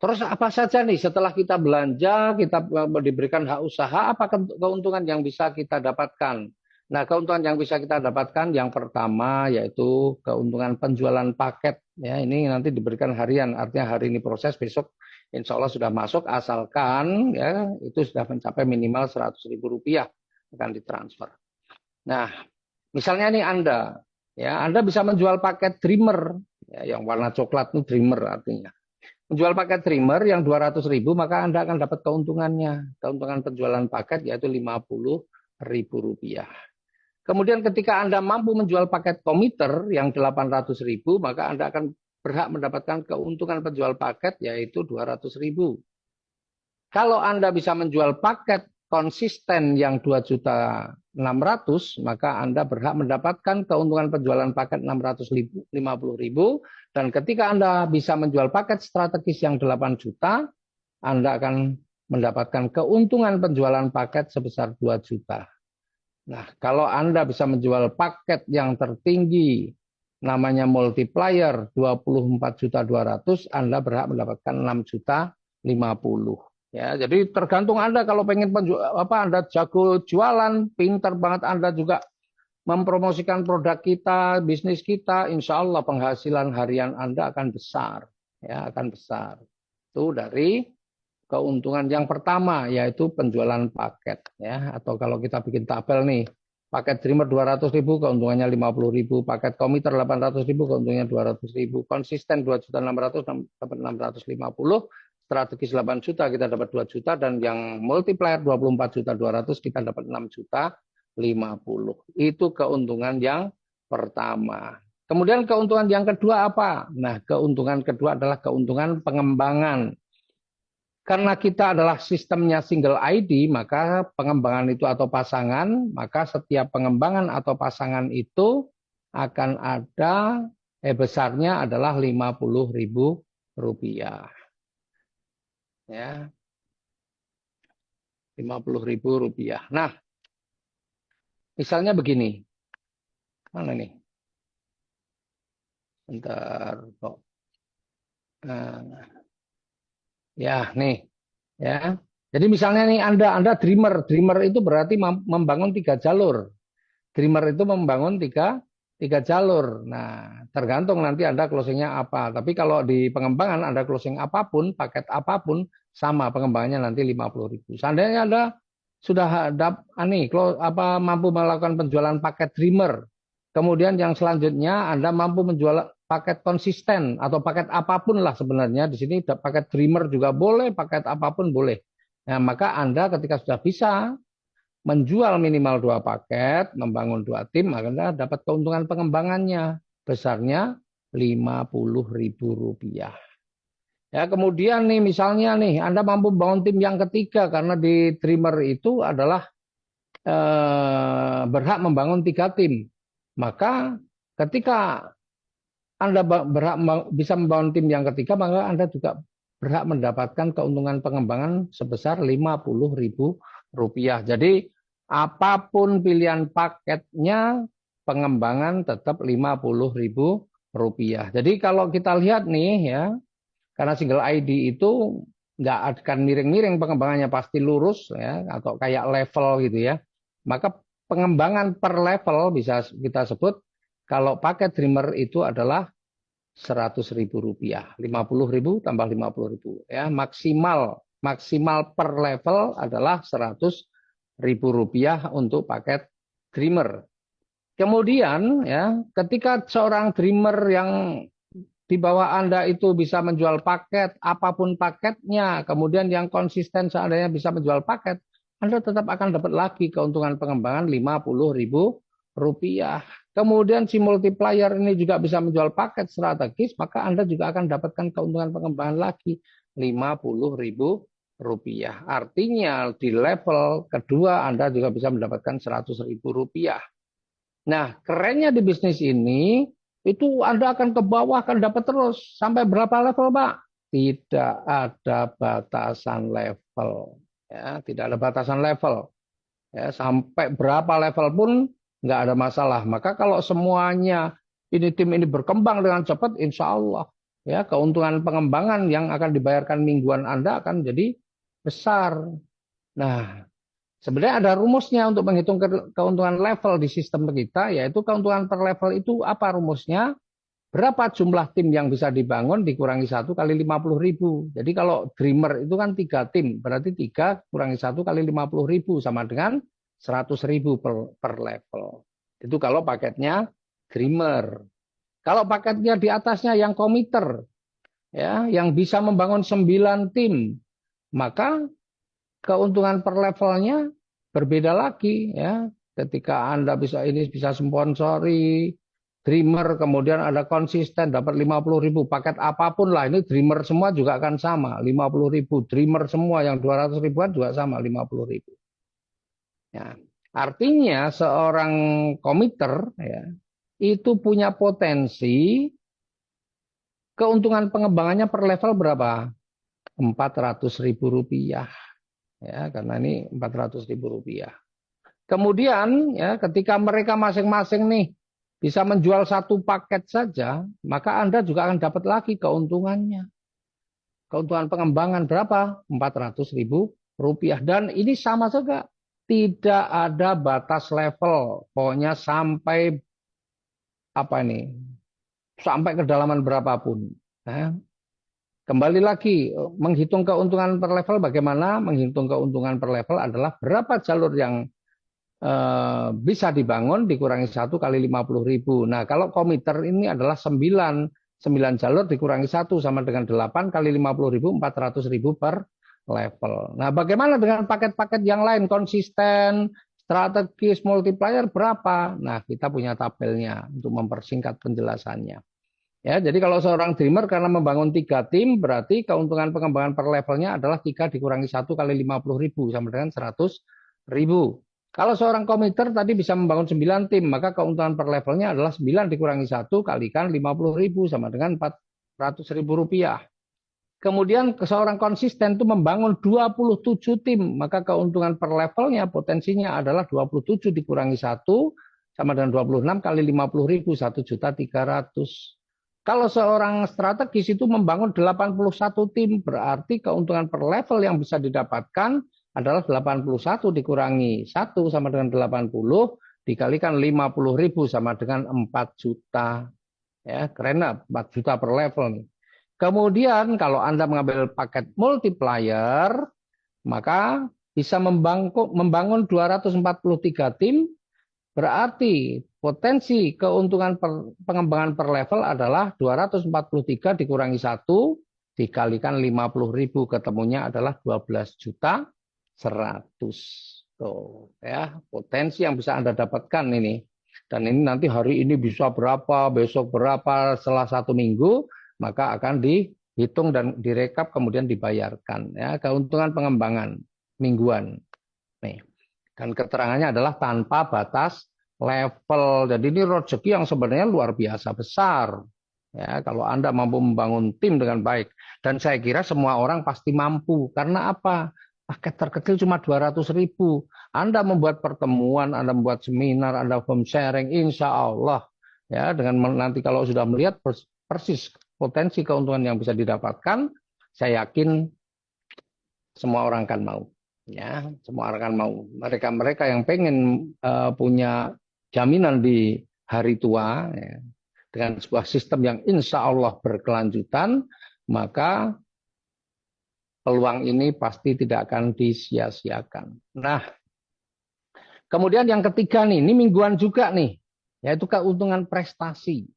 Terus apa saja nih setelah kita belanja, kita diberikan hak usaha, apa keuntungan yang bisa kita dapatkan? Nah, keuntungan yang bisa kita dapatkan yang pertama yaitu keuntungan penjualan paket. Ya, ini nanti diberikan harian, artinya hari ini proses, besok insya Allah sudah masuk, asalkan ya itu sudah mencapai minimal 100.000 rupiah akan ditransfer. Nah, misalnya nih Anda bisa menjual paket Dreamer, ya, yang warna coklat itu Dreamer artinya. Menjual paket trimmer yang 200.000, maka Anda akan dapat keuntungannya. Keuntungan penjualan paket yaitu 50.000 rupiah. Kemudian ketika Anda mampu menjual paket komiter yang 800.000, maka Anda akan berhak mendapatkan keuntungan penjual paket yaitu 200.000. Kalau Anda bisa menjual paket konsisten yang 2.600.000, maka Anda berhak mendapatkan keuntungan penjualan paket 650.000. Dan ketika Anda bisa menjual paket strategis yang 8 juta, Anda akan mendapatkan keuntungan penjualan paket sebesar 2 juta. Nah, kalau Anda bisa menjual paket yang tertinggi, namanya multiplier 24.200.000, Anda berhak mendapatkan 6.050.000. Ya, jadi tergantung Anda kalau pengen Anda jago jualan, pintar banget Anda juga mempromosikan produk kita, bisnis kita, insya Allah penghasilan harian Anda akan besar, ya akan besar. Itu dari keuntungan yang pertama yaitu penjualan paket, ya. Atau kalau kita bikin tabel nih, paket Dreamer 200.000 keuntungannya 50.000, paket komiter 800.000 keuntungannya 200.000, konsisten 2.600.000 dapat 650, strategis 8 juta kita dapat 2 juta, dan yang multiplier 24.200.000 kita dapat 6.050. Itu keuntungan yang pertama. Kemudian keuntungan yang kedua apa? Nah, keuntungan kedua adalah keuntungan pengembangan. Karena kita adalah sistemnya single ID, maka pengembangan itu atau pasangan, maka setiap pengembangan atau pasangan itu akan ada besarnya adalah 50.000 rupiah. Ya, 50.000 rupiah. Nah, misalnya begini. Mana nih? Bentar kok. Nah, ya, nih. Ya. Jadi misalnya nih Anda dreamer. Dreamer itu berarti membangun 3 jalur. Dreamer itu membangun tiga jalur. Nah, tergantung nanti Anda closingnya apa. Tapi kalau di pengembangan Anda closing apapun, paket apapun, sama pengembangannya nanti 50.000. Seandainya Anda sudah mampu melakukan penjualan paket Dreamer. Kemudian yang selanjutnya Anda mampu menjual paket konsisten atau paket apapun lah sebenarnya. Di sini paket Dreamer juga boleh, paket apapun boleh. Nah, maka Anda ketika sudah bisa menjual minimal 2 paket, membangun 2 tim, Anda dapat keuntungan pengembangannya besarnya 50.000 rupiah. Ya, kemudian nih misalnya nih Anda mampu membangun tim yang ketiga karena di Dreamer itu adalah berhak membangun 3 tim. Maka ketika Anda berhak bisa membangun tim yang ketiga, maka Anda juga berhak mendapatkan keuntungan pengembangan sebesar 50.000 rupiah. Jadi apapun pilihan paketnya, pengembangan tetap 50.000 rupiah. Jadi kalau kita lihat nih ya, karena single ID itu nggak akan miring-miring pengembangannya, pasti lurus ya, atau kayak level gitu ya. Maka pengembangan per level bisa kita sebut kalau paket Dreamer itu adalah 100.000 rupiah, 50.000 tambah 50.000 ya, maksimal per level adalah 100.000 rupiah untuk paket Dreamer. Kemudian ya, ketika seorang Dreamer yang di bawah Anda itu bisa menjual paket, apapun paketnya, kemudian yang konsisten seandainya bisa menjual paket, Anda tetap akan dapat lagi keuntungan pengembangan 50.000 rupiah. Kemudian si multiplier ini juga bisa menjual paket strategis, maka Anda juga akan dapatkan keuntungan pengembangan lagi 50.000 rupiah. Artinya di level kedua Anda juga bisa mendapatkan 100.000 rupiah. Nah, kerennya di bisnis ini, itu Anda akan ke bawah, akan dapat terus. Sampai berapa level, Pak? Tidak ada batasan level. Ya, tidak ada batasan level. Ya, sampai berapa level pun nggak ada masalah. Maka kalau semuanya ini tim ini berkembang dengan cepat, insya Allah ya keuntungan pengembangan yang akan dibayarkan mingguan Anda akan jadi besar. Nah, sebenarnya ada rumusnya untuk menghitung keuntungan level di sistem kita, yaitu keuntungan per level itu apa rumusnya? Berapa jumlah tim yang bisa dibangun dikurangi 1 kali 50.000. Jadi kalau Dreamer itu kan 3 tim, berarti 3 kurangi 1 kali 50.000 sama dengan 100.000 per level. Itu kalau paketnya Dreamer. Kalau paketnya di atasnya yang komiter, ya, yang bisa membangun 9 tim, maka keuntungan per levelnya berbeda lagi, ya. Ketika Anda bisa sponsori Dreamer, kemudian ada konsisten dapat 50.000 paket apapun lah, ini Dreamer semua juga akan sama 50.000, Dreamer semua yang 200 ribuan juga sama 50.000. Ya. Artinya seorang komiter, ya, itu punya potensi keuntungan pengembangannya per level berapa? 400.000 rupiah, ya, karena ini 400.000 rupiah. Kemudian ya ketika mereka masing-masing nih bisa menjual satu paket saja, maka Anda juga akan dapat lagi keuntungannya. Keuntungan pengembangan berapa? 400.000 rupiah. Dan ini sama juga. Tidak ada batas level. Pokoknya sampai apa nih? Sampai kedalaman berapapun. Nah, kembali lagi, menghitung keuntungan per level bagaimana? Menghitung keuntungan per level adalah berapa jalur yang bisa dibangun dikurangi 1 kali 50.000. Nah, kalau komiter ini adalah 9 jalur dikurangi 1 sama dengan 8 kali 50.000, 400.000 per level. Nah, bagaimana dengan paket-paket yang lain? Konsisten, strategis, multiplier berapa? Nah, kita punya tabelnya untuk mempersingkat penjelasannya. Ya, jadi kalau seorang dreamer karena membangun 3 tim, berarti keuntungan pengembangan per levelnya adalah 3 dikurangi 1 kali 50.000 sama dengan 100.000. Kalau seorang komiter tadi bisa membangun 9 tim, maka keuntungan per levelnya adalah 9 dikurangi 1 kalikan 50.000 sama dengan 400.000 rupiah. Kemudian seorang konsisten itu membangun 27 tim, maka keuntungan per levelnya potensinya adalah 27 dikurangi 1 sama dengan 26 kali 50.000, 1.300.000. Kalau seorang strategis itu membangun 81 tim, berarti keuntungan per level yang bisa didapatkan adalah 81 dikurangi 1 sama dengan 80 dikalikan 50.000 sama dengan 4 juta. Ya, keren lah, 4 juta per level nih. Kemudian kalau Anda mengambil paket multiplier, maka bisa membangun 243 tim, berarti potensi keuntungan pengembangan per level adalah 243 dikurangi 1 dikalikan 50.000, ketemunya adalah 12 juta 100. Tuh, ya, potensi yang bisa Anda dapatkan ini. Dan ini nanti hari ini bisa berapa, besok berapa, setelah 1 minggu, maka akan dihitung dan direkap kemudian dibayarkan. Ya, keuntungan pengembangan mingguan. Nih. Dan keterangannya adalah tanpa batas level. Jadi ini rezeki yang sebenarnya luar biasa besar. Ya, kalau Anda mampu membangun tim dengan baik. Dan saya kira semua orang pasti mampu. Karena apa? Paket terkecil cuma 200.000. Anda membuat pertemuan, Anda membuat seminar, Anda home sharing, insya Allah. Ya, dengan nanti kalau sudah melihat persis potensi keuntungan yang bisa didapatkan, saya yakin semua orang akan mau. Ya, semua orang akan mau. Mereka yang pengen punya jaminan di hari tua, ya, dengan sebuah sistem yang insya Allah berkelanjutan, maka peluang ini pasti tidak akan disia-siakan. Nah, kemudian yang ketiga nih, ini mingguan juga nih, yaitu keuntungan prestasi.